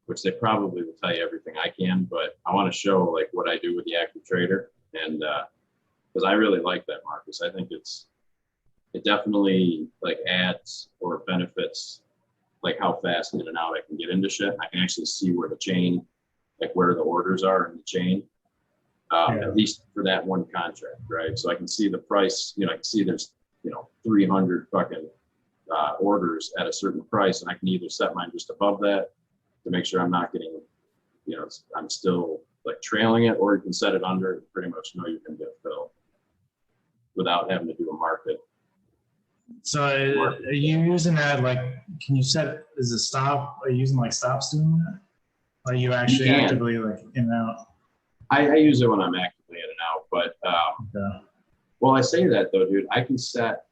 which they probably will tell you everything I can, but I want to show like what I do with the active trader. And because I really like that, Marcus. I think it definitely like adds or benefits like how fast in and out I can get into shit. I can actually see where the chain, like where the orders are in the chain, at least for that one contract, right? So I can see the price, I can see there's, 300 fucking orders at a certain price, and I can either set mine just above that to make sure I'm not getting, I'm still like trailing it, or you can set it under and pretty much know you can get filled without having to do a market. So are you using that, like, can you set, is it stop, are you using like stops doing that? Or are you actually actively like in and out? I use it when I'm actively in and out, but well, I say that though, dude, I can set,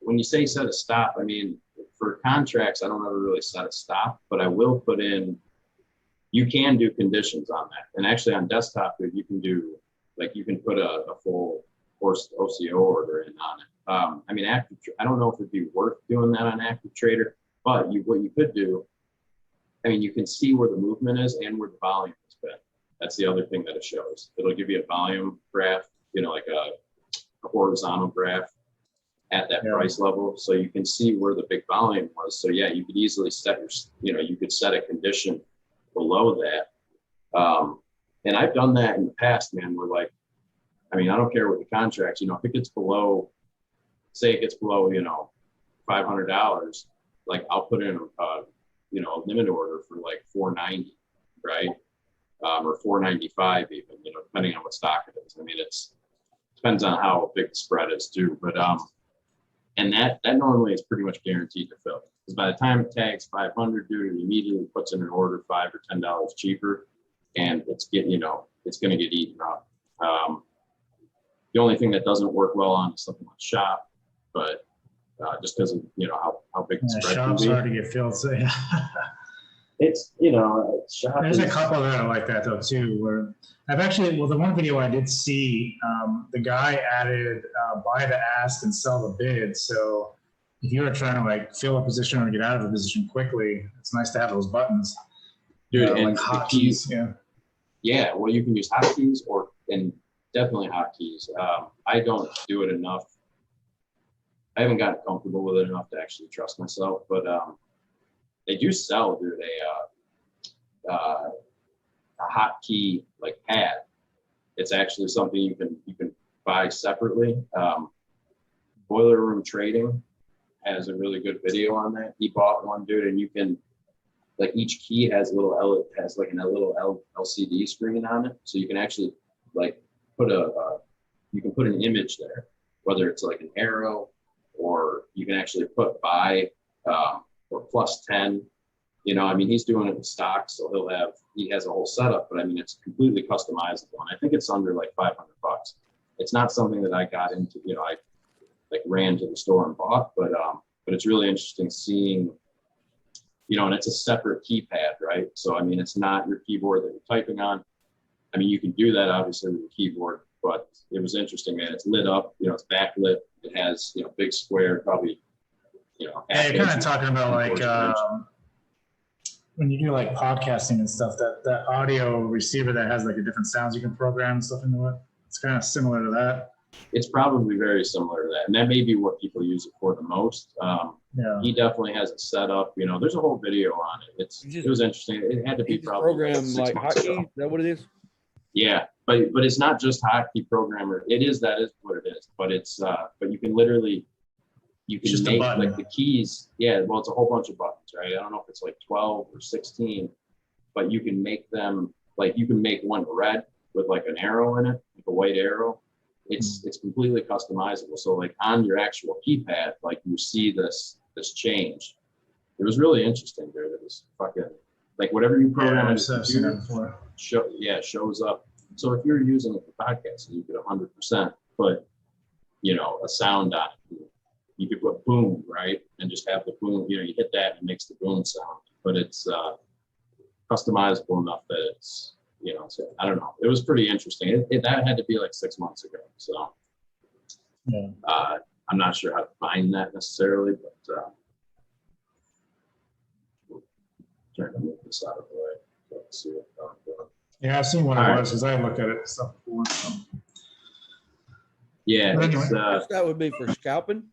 when you say set a stop, I mean, for contracts, I don't ever really set a stop, but I will put in, you can do conditions on that. And actually on desktop, you can do, like you can put a full OCO order in on it. I mean, I don't know if it'd be worth doing that on Active Trader, but what you could do, I mean, you can see where the movement is and where the volume has been. That's the other thing that it shows. It'll give you a volume graph, like a horizontal graph at that price level. So you can see where the big volume was. So yeah, you could easily set you could set a condition below that. And I've done that in the past, man, where like, I mean, I don't care what the contracts, if it gets below, say it gets below, $500, like I'll put in a limit order for like 490, right? Or 495 even, depending on what stock it is. I mean, depends on how big the spread is too, but and that normally is pretty much guaranteed to fill, because by the time it tags 500, dude, it immediately puts in an order $5 or $10 cheaper, and it's getting, it's going to get eaten up. The only thing that doesn't work well on is something like shop, but just because of how big the spread can be. Shop's hard to get filled, so yeah. It's shop. There's a couple that are like that though too. Where I've actually, the one video I did see, the guy added buy the ask and sell the bid. So if you were trying to like fill a position or get out of a position quickly, it's nice to have those buttons. Dude, and like hotkeys. Yeah, well, you can use hotkeys and definitely hotkeys. I don't do it enough. I haven't gotten comfortable with it enough to actually trust myself, but they do sell, dude, a hotkey like pad. It's actually something you can buy separately. Boiler Room Trading has a really good video on that. He bought one, dude, and you can, like, each key has a little LCD screen on it, so you can actually like put an image there, whether it's like an arrow, or you can actually put buy or +10. I mean, he's doing it in stock, so he has a whole setup, but I mean, it's completely customizable, and I think it's under like $500. It's not something that I got into, I like ran to the store and bought, but it's really interesting seeing, and it's a separate keypad, right? So, I mean, it's not your keyboard that you're typing on. I mean, you can do that obviously with a keyboard, but it was interesting, man. It's lit up, it's backlit. It has, big square, probably, Yeah, you're kind of talking about like when you do like podcasting and stuff, that audio receiver that has like a different sounds you can program and stuff into it. It's kind of similar to that. It's probably very similar to that, and that may be what people use it for the most. He definitely has it set up. There's a whole video on it. It was interesting. It had to be probably program like hotkey. Is that what it is? Yeah, but it's not just hotkey programmer. That is what it is. But it's but you can literally Just make like the keys. Yeah, well, it's a whole bunch of buttons, right? I don't know if it's like 12 or 16, but you can make them like, you can make one red with like an arrow in it, like a white arrow. It's completely customizable. So like on your actual keypad, like you see this change. It was really interesting, dude. It was fucking like whatever you program on your computer shows up. So if you're using it for podcasting, you could 100% put, a sound on it. You could put boom, right? And just have the boom, you hit that and it makes the boom sound. But it's customizable enough that it's, so I don't know. It was pretty interesting. That had to be like 6 months ago. So I'm not sure how to find that necessarily, but trying to move this out of the way. Let's see what I'm doing. Yeah, I've seen what All it right. was because I looked at it stuff before. So. Yeah, But it's, anyway. That would be for scalping.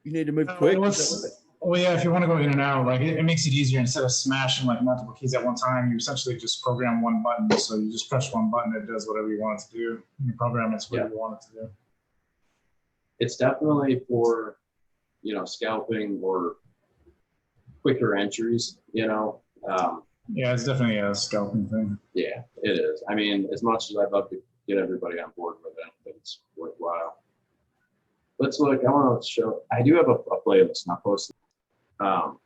You need to move quick. Well, yeah, if you want to go in and out, like it makes it easier instead of smashing like multiple keys at one time. You essentially just program one button. So you just press one button, it does whatever you want it to do. You program it whatever you want it to do. It's definitely for, scalping or quicker entries, Yeah, it's definitely a scalping thing. Yeah, it is. I mean, as much as I'd love to get everybody on board with it, I don't think it's worthwhile. Let's look. I want to show. I do have a playlist, not posted. Damn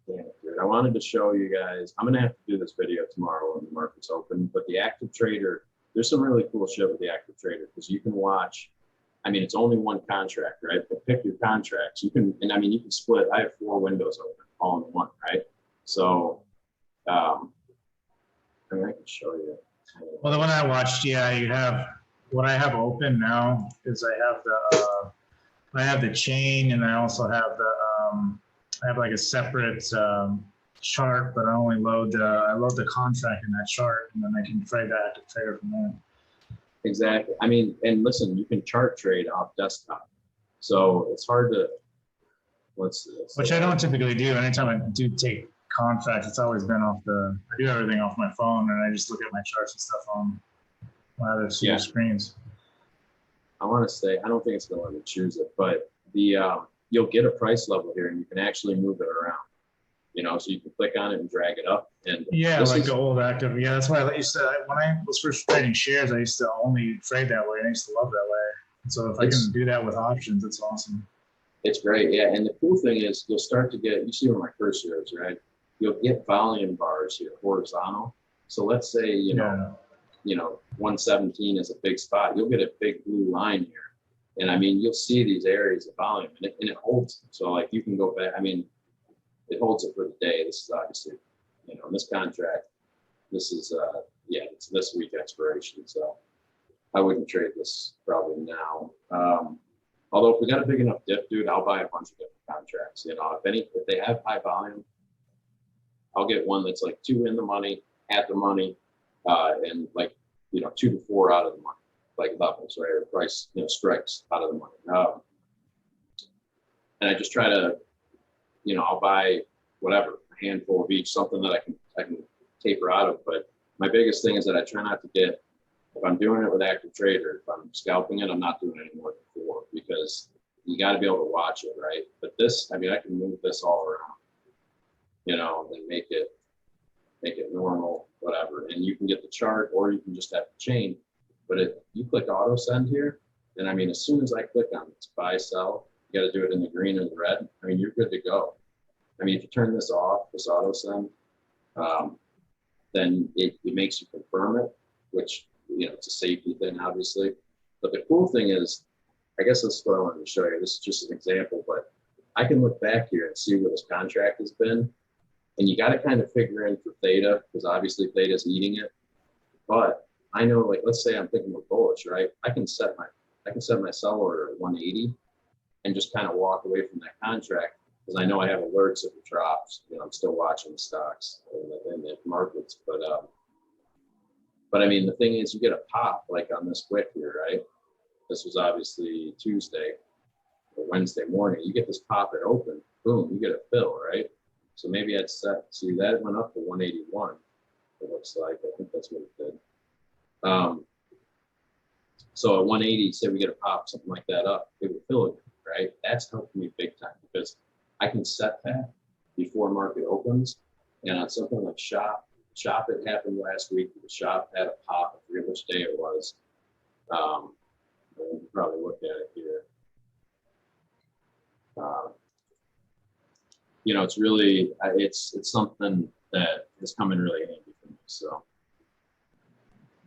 it, dude. I wanted to show you guys. I'm gonna have to do this video tomorrow when the market's open. But the active trader, there's some really cool shit with the active trader because you can watch. I mean, it's only one contract, right? But pick your contracts. You can, and I mean, you can split. I have 4 windows open, all in one, right? So, I mean, I can show you. Well, the one I watched, yeah, you have what I have open now is I have the chain, and I also have I have like a separate chart, but I only load the contract in that chart, and then I can trade that active trader from there. Exactly. I mean, and listen, you can chart trade off desktop, so it's hard to. What's this? Which I don't typically do. Anytime I do take contracts, it's always been off I do everything off my phone, and I just look at my charts and stuff on my other two screens. I want to say, I don't think it's going to let me choose it, but you'll get a price level here and you can actually move it around, so you can click on it and drag it up. And yeah, like the old active. Yeah, that's why I used to, when I was first trading shares, I used to only trade that way. And I used to love that way. And so if I can do that with options, it's awesome. It's great. Yeah. And the cool thing is you'll start to get, you see where my cursor is, right? You'll get volume bars here, horizontal. So let's say, 117 is a big spot. You'll get a big blue line here. And I mean, you'll see these areas of volume and it holds them. So like you can go back, I mean, it holds it for the day. This is obviously, in this contract, this is, it's this week expiration. So I wouldn't trade this probably now. Although if we got a big enough dip, dude, I'll buy a bunch of different contracts. If they have high volume, I'll get one that's like 2 in the money, at the money, and like, 2 to 4 out of the money, like levels, right? Or price, strikes out of the money. And I just try to, I'll buy whatever, a handful of each, something that I can taper out of. But my biggest thing is that I try not to get, if I'm doing it with active trader, if I'm scalping it, I'm not doing it any more than 4 because you got to be able to watch it, right? But this, I mean, I can move this all around, and make it normal, whatever. And you can get the chart or you can just have the chain. But if you click auto send here, then I mean, as soon as I click on it, buy, sell, you got to do it in the green or the red. I mean, you're good to go. I mean, if you turn this off, this auto send, then it makes you confirm it, which, it's a safety thing, obviously. But the cool thing is, I guess that's what I wanted to show you. This is just an example, but I can look back here and see where this contract has been. And you got to kind of figure in for theta, because obviously theta is eating it. But I know, like, let's say I'm thinking of bullish, right? I can set my sell order at 180 and just kind of walk away from that contract because I know I have alerts if it drops. I'm still watching the stocks and the markets. But I mean, the thing is, you get a pop like on this wick here, right? This was obviously Tuesday or Wednesday morning. You get this pop at open, boom, you get a fill, right? So maybe I'd see that it went up to 181. It looks like, I think that's what it did. So at 180, say we get a pop, something like that up, it would fill it, right? That's helped me big time because I can set that before market opens. And on something like shop, it happened last week. The shop had a pop, I forget which day it was. You can probably look at it here. It's really, it's something that has come in really handy for me. So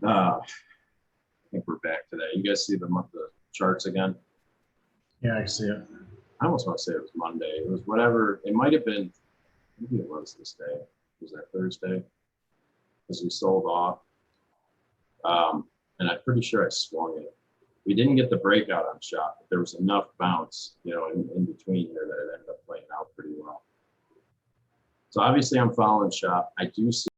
I think we're back to that. You guys see the charts again? Yeah, I can see it. I almost want to say it was Monday. It was whatever. It might have been, maybe it was this day. Was that Thursday? Because we sold off. And I'm pretty sure I swung it. We didn't get the breakout on shop, but there was enough bounce, in between here that it ended up playing out pretty well. So obviously I'm following shop. I do see